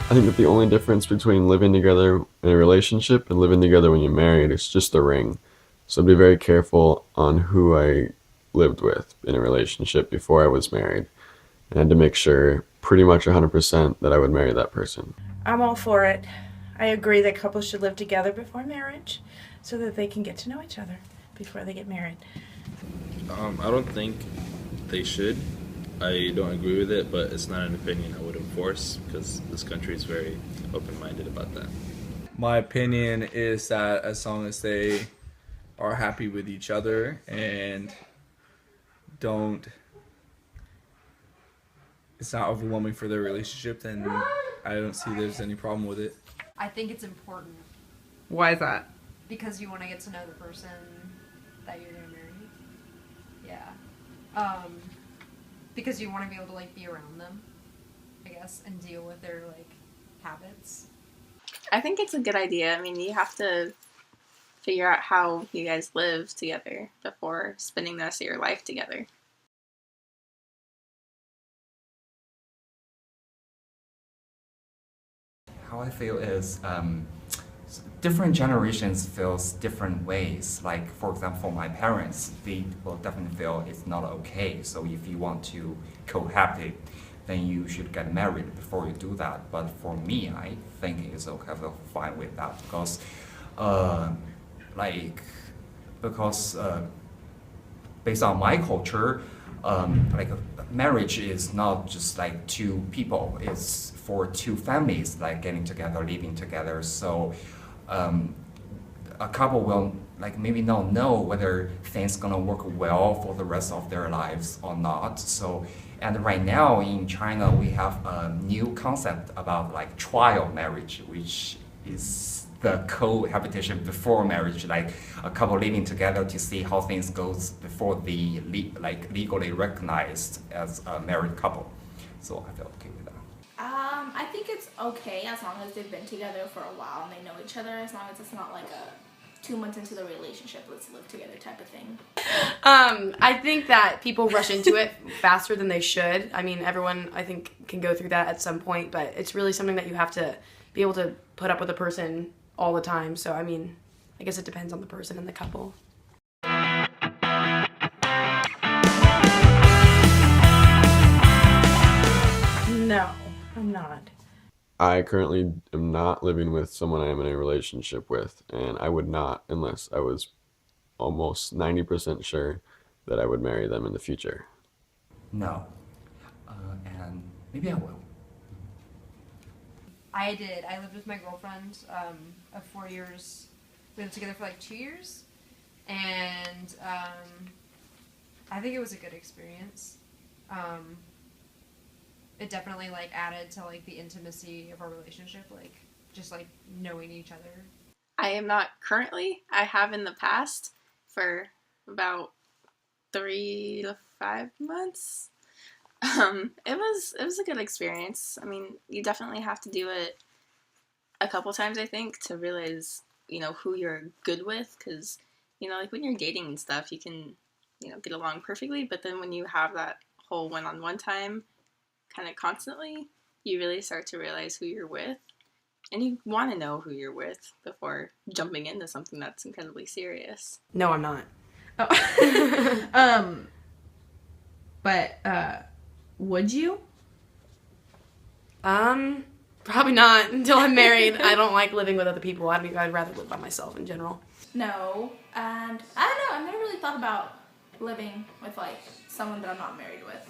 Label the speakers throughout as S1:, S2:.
S1: I think that the only difference between living together in a relationship and living together when you're married is just the ring. So I'd be very careful on who I lived with in a relationship before I was married, and to make sure pretty much 100% that I would marry that person.
S2: I'm all for it. I agree that couples should live together before marriage so that they can get to know each other before they get married.
S3: I don't think they should. I don't agree with it, but it's not an opinion I would enforce because this country is very open-minded about that.
S4: My opinion is that as long as they are happy with each other and don't, it's not overwhelming for their relationship, then I don't see there's any problem with it.
S5: I think it's important
S6: Why is that?
S5: because you want to get to know the person that you're gonna marry. Yeah. Because you want to be able to like be around them, I guess, and deal with their like habits.
S7: I think it's a good idea. I mean, you have to figure out how you guys live together before spending the rest of your life together.
S8: How I feel is different generations feels different ways. Like for example, my parents, they will definitely feel it's not okay. So if you want to cohabitate, then you should get married before you do that. But for me, I think it's okay. I feel fine with that because, like, because based on my culture, like marriage is not just like two people; it's for two families, like getting together, living together. So a couple will like maybe not know whether things gonna work well for the rest of their lives or not. So, and right now in China, we have a new concept about like trial marriage, which is the cohabitation before marriage, like a couple living together to see how things goes before they like legally recognized as a married couple. So I feel okay with that.
S9: I think it's okay as long as they've been together for a while and they know each other, as long as it's not like a 2 months into the relationship, let's live together type of thing.
S6: I think that people rush into it faster than they should. I mean, everyone, I think, can go through that at some point, but it's really something that you have to be able to put up with a person all the time. So, I mean, I guess it depends on the person and the couple.
S2: No, I'm not.
S1: I currently am not living with someone I am in a relationship with, and I would not unless I was almost 90% sure that I would marry them in the future.
S8: No, and maybe I will.
S5: I did. I lived with my girlfriend of 4 years. We lived together for like 2 years, and I think it was a good experience. It definitely like added to like the intimacy of our relationship, like just like knowing each other.
S7: I am not currently. I have in the past for about 3 to 5 months. It was a good experience. I mean, you definitely have to do it a couple times, I think, to realize, who you're good with. Because, like when you're dating and stuff, you can, get along perfectly. But then when you have that whole one-on-one time kind of constantly, you really start to realize who you're with. And you want to know who you're with before jumping into something that's incredibly serious.
S6: No, I'm not. Oh.
S10: But would you?
S6: Probably not until I'm married. I don't like living with other people. I'd rather live by myself in general.
S9: No, and I don't know, I've never really thought about living with like someone that I'm not married with.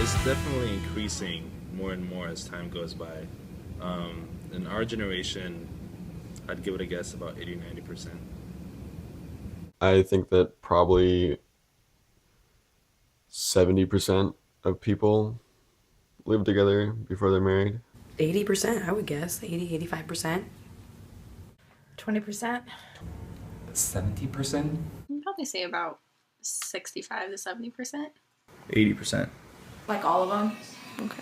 S3: It's definitely increasing more and more as time goes by. In our generation, I'd give it a guess about 80-90%.
S1: I think that probably 70% of people live together before they're married.
S6: 80%, I would guess. 80, 85%.
S2: 20%?
S8: 70%?
S7: I'd probably say about 65 to 70%.
S4: 80%.
S9: Like all of them.
S7: Okay.